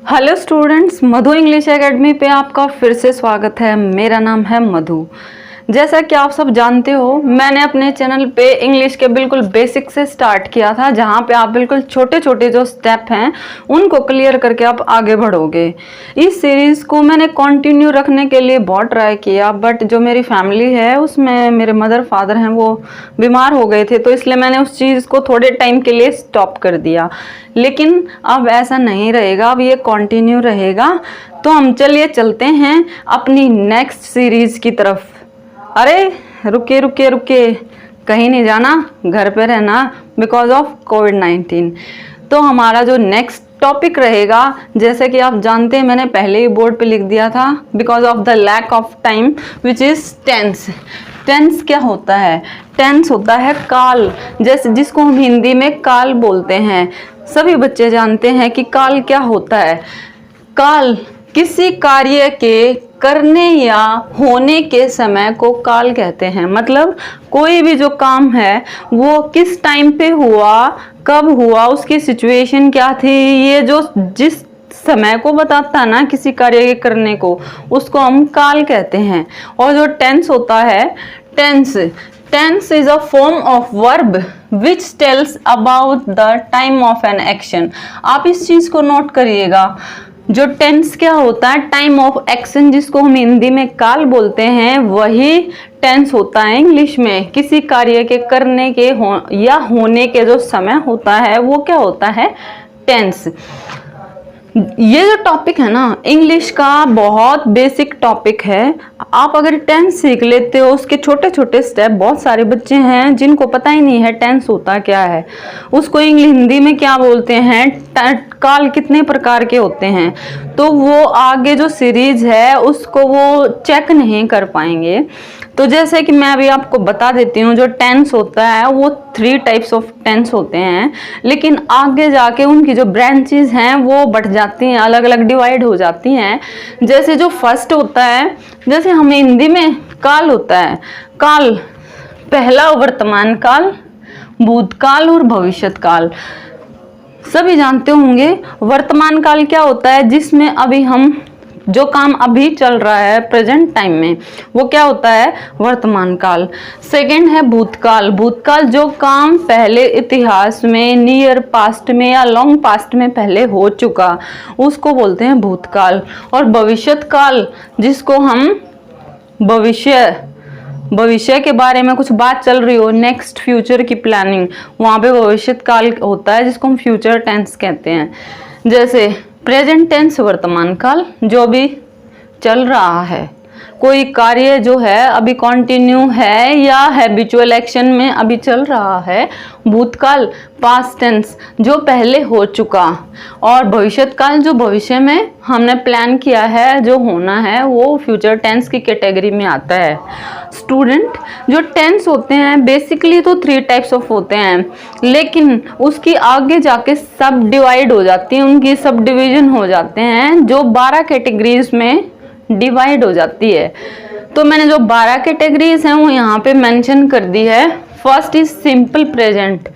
Hello students, मधु English academy पे आपका फिर से स्वागत है। मेरा नाम है मधु। जैसा कि आप सब जानते हो, मैंने अपने चैनल पे इंग्लिश के बिल्कुल बेसिक से स्टार्ट किया था, जहाँ पे आप बिल्कुल छोटे छोटे जो स्टेप हैं उनको क्लियर करके आप आगे बढ़ोगे। इस सीरीज़ को मैंने कंटिन्यू रखने के लिए बहुत ट्राई किया, बट जो मेरी फैमिली है उसमें मेरे मदर फादर हैं वो बीमार हो गए थे, तो इसलिए मैंने उस चीज़ को थोड़े टाइम के लिए स्टॉप कर दिया। लेकिन अब ऐसा नहीं रहेगा, अब ये कंटिन्यू रहेगा। तो हम चलिए चलते हैं अपनी नेक्स्ट सीरीज़ की तरफ। अरे रुके रुके रुके, कहीं नहीं जाना, घर पे रहना बिकॉज ऑफ कोविड-19। तो हमारा जो नेक्स्ट टॉपिक रहेगा, जैसे कि आप जानते हैं मैंने पहले ही बोर्ड पे लिख दिया था, because of the lack of time, which is tense. Tense क्या होता है? टेंस होता है काल, जैसे जिसको हम हिंदी में काल बोलते हैं। सभी बच्चे जानते हैं कि काल क्या होता है। काल किसी कार्य के करने या होने के समय को काल कहते हैं। मतलब कोई भी जो काम है वो किस टाइम पे हुआ, कब हुआ, उसकी सिचुएशन क्या थी, ये जो जिस समय को बताता है ना किसी कार्य के करने को, उसको हम काल कहते हैं। और जो टेंस होता है, tense is a form of verb which tells about the time of an action. आप इस चीज को नोट करिएगा। जो टेंस क्या होता है, टाइम ऑफ एक्शन, जिसको हम हिंदी में काल बोलते हैं, वही टेंस होता है इंग्लिश में। किसी कार्य के करने के या होने के जो समय होता है वो क्या होता है? टेंस। ये जो टॉपिक है ना इंग्लिश का, बहुत बेसिक टॉपिक है। आप अगर टेंस सीख लेते हो, उसके छोटे छोटे स्टेप, बहुत सारे बच्चे हैं जिनको पता ही नहीं है टेंस होता क्या है, उसको हिंदी में क्या बोलते हैं, काल कितने प्रकार के होते हैं, तो वो आगे जो सीरीज है उसको वो चेक नहीं कर पाएंगे। तो जैसे कि मैं अभी आपको बता देती हूँ, जो टेंस होता है वो 3 टाइप्स ऑफ टेंस होते हैं, लेकिन आगे जाके उनकी जो ब्रांचेस हैं वो बढ़ जाती हैं, अलग अलग डिवाइड हो जाती हैं। जैसे जो फर्स्ट होता है, जैसे हमें हिंदी में काल होता है, काल पहला वर्तमान काल, भूतकाल और भविष्यत काल। सभी जानते होंगे वर्तमान काल क्या होता है, जिसमें अभी हम जो काम अभी चल रहा है प्रेजेंट टाइम में, वो क्या होता है? वर्तमान काल। सेकंड है भूतकाल। भूतकाल जो काम पहले इतिहास में, नियर पास्ट में या लॉन्ग पास्ट में पहले हो चुका, उसको बोलते हैं भूतकाल। और भविष्यत काल, जिसको हम भविष्य के बारे में कुछ बात चल रही हो, नेक्स्ट फ्यूचर की प्लानिंग, वहां पे भविष्यत काल होता है, जिसको हम फ्यूचर टेंस कहते हैं। जैसे प्रेजेंट टेंस वर्तमान काल, जो भी चल रहा है, कोई कार्य जो है अभी कंटिन्यू है या हैबिचुअल एक्शन में अभी चल रहा है। भूतकाल पास्ट टेंस, जो पहले हो चुका। और भविष्यत काल, जो भविष्य में हमने प्लान किया है, जो होना है, वो फ्यूचर टेंस की कैटेगरी में आता है। स्टूडेंट, जो टेंस होते हैं बेसिकली तो 3 टाइप्स ऑफ होते हैं, लेकिन उसकी आगे जाके सब डिवाइड हो जाती हैं, उनकी सब डिवीजन हो जाते हैं, जो 12 कैटेगरीज में डिवाइड हो जाती है। तो मैंने जो 12 कैटेगरीज हैं वो यहाँ पे मेंशन कर दी है। फर्स्ट इज सिंपल प्रेजेंट,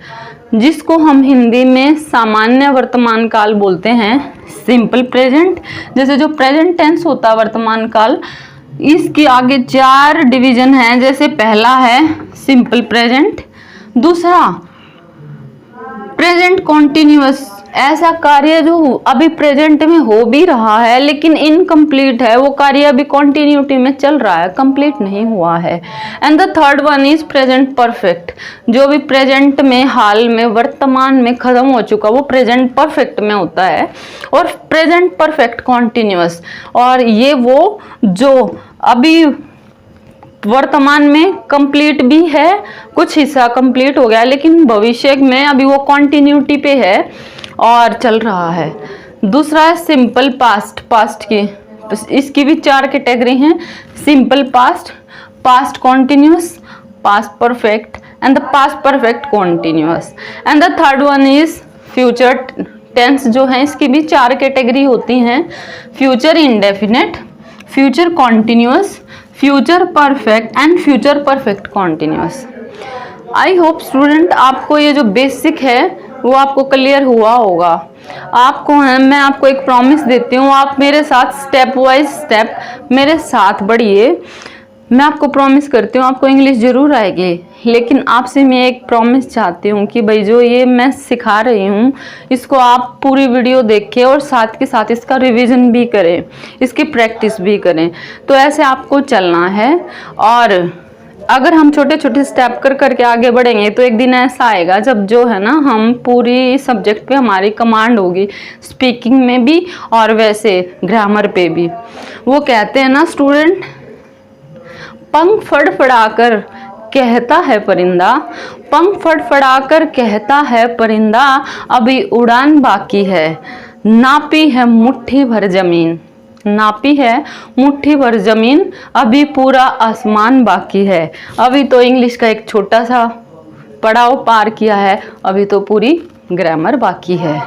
जिसको हम हिंदी में सामान्य वर्तमान काल बोलते हैं। सिंपल प्रेजेंट, जैसे जो प्रेजेंट टेंस होता है वर्तमान काल, इसकी आगे 4 डिवीजन हैं। जैसे पहला है सिंपल प्रेजेंट, दूसरा प्रेजेंट कॉन्टिन्यूअस, ऐसा कार्य जो अभी प्रेजेंट में हो भी रहा है लेकिन इनकम्प्लीट है, वो कार्य अभी कॉन्टिन्यूटी में चल रहा है, कंप्लीट नहीं हुआ है। And the third one is present perfect, जो भी प्रेजेंट में, हाल में, वर्तमान में खत्म हो चुका, वो प्रेजेंट परफेक्ट में होता है। और प्रेजेंट परफेक्ट कॉन्टिन्यूअस, और ये वो जो अभी वर्तमान में कंप्लीट भी है, कुछ हिस्सा कंप्लीट हो गया, लेकिन भविष्य में अभी वो कंटिन्यूटी पे है और चल रहा है। दूसरा है सिंपल पास्ट, पास्ट की, इसकी भी 4 कैटेगरी हैं। Simple past, past continuous, past perfect and the past perfect continuous. And the third one is future tense, जो है इसकी भी 4 कैटेगरी होती हैं। Future indefinite, future continuous, future perfect and future perfect continuous. I hope student आपको ये जो basic है वो आपको क्लियर हुआ होगा। आपको है, मैं आपको एक प्रॉमिस देती हूँ, आप मेरे साथ स्टेप वाइज स्टेप मेरे साथ बढ़िए। मैं आपको प्रॉमिस करती हूँ आपको इंग्लिश ज़रूर आएगी, लेकिन आपसे मैं एक प्रॉमिस चाहती हूँ कि भाई जो ये मैं सिखा रही हूँ इसको आप पूरी वीडियो देखें और साथ के साथ इसका रिवीजन भी करें, इसकी प्रैक्टिस भी करें। तो ऐसे आपको चलना है, और अगर हम छोटे छोटे स्टेप कर करके आगे बढ़ेंगे तो एक दिन ऐसा आएगा जब जो है ना हम पूरी सब्जेक्ट पे हमारी कमांड होगी, स्पीकिंग में भी और वैसे ग्रामर पे भी। वो कहते हैं ना स्टूडेंट, पंख फड़फड़ाकर कहता है परिंदा, पंख फड़फड़ाकर कहता है परिंदा, अभी उड़ान बाकी है, नापी है मुट्ठी भर जमीन, नापी है मुट्ठी भर जमीन, अभी पूरा आसमान बाकी है। अभी तो इंग्लिश का एक छोटा सा पड़ाव पार किया है, अभी तो पूरी ग्रामर बाकी है।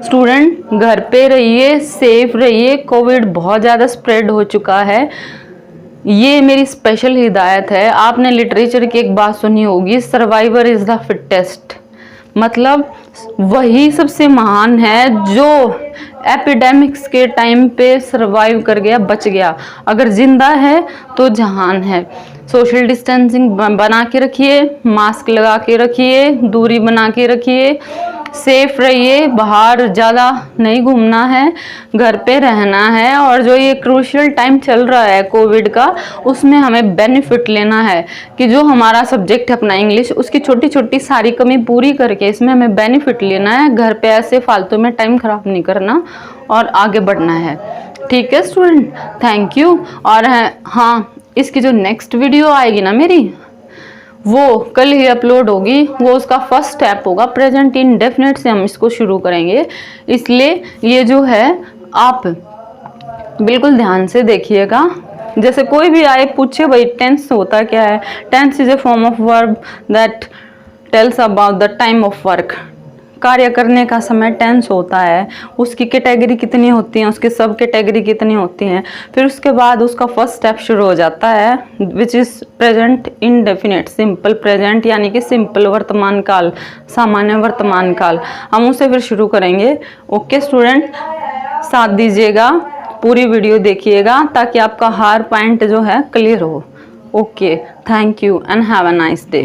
स्टूडेंट घर पे रहिए, सेफ रहिए, कोविड बहुत ज़्यादा स्प्रेड हो चुका है। ये मेरी स्पेशल हिदायत है। आपने लिटरेचर की एक बात सुनी होगी, सर्वाइवर इज द फिटेस्ट, मतलब वही सबसे महान है जो एपिडेमिक्स के टाइम पे सरवाइव कर गया, बच गया। अगर जिंदा है तो जहान है। सोशल डिस्टेंसिंग बना के रखिए, मास्क लगा के रखिए, दूरी बना के रखिए, सेफ रहिए, बाहर ज़्यादा नहीं घूमना है, घर पे रहना है। और जो ये क्रूशियल टाइम चल रहा है कोविड का, उसमें हमें बेनिफिट लेना है कि जो हमारा सब्जेक्ट है अपना इंग्लिश, उसकी छोटी छोटी सारी कमी पूरी करके इसमें हमें बेनिफिट लेना है। घर पे ऐसे फालतू में टाइम ख़राब नहीं करना और आगे बढ़ना है। ठीक है स्टूडेंट, थैंक यू। और हाँ, इसकी जो नेक्स्ट वीडियो आएगी ना मेरी, वो कल ही अपलोड होगी। वो उसका फर्स्ट स्टेप होगा, प्रेजेंट इंडेफिनिट से हम इसको शुरू करेंगे। इसलिए ये जो है आप बिल्कुल ध्यान से देखिएगा। जैसे कोई भी आए पूछे भाई टेंस होता क्या है, tense is a form of verb that tells about the time of work. कार्य करने का समय टेंस होता है, उसकी कैटेगरी कितनी होती है, उसकी सब कैटेगरी कितनी होती हैं। फिर उसके बाद उसका फर्स्ट स्टेप शुरू हो जाता है which is present indefinite simple present, यानी कि सिंपल वर्तमान काल, सामान्य वर्तमान काल। हम उसे फिर शुरू करेंगे। ओके स्टूडेंट, साथ दीजिएगा, पूरी वीडियो देखिएगा ताकि आपका हर पॉइंट जो है क्लियर हो। Okay, thank you and have a nice day.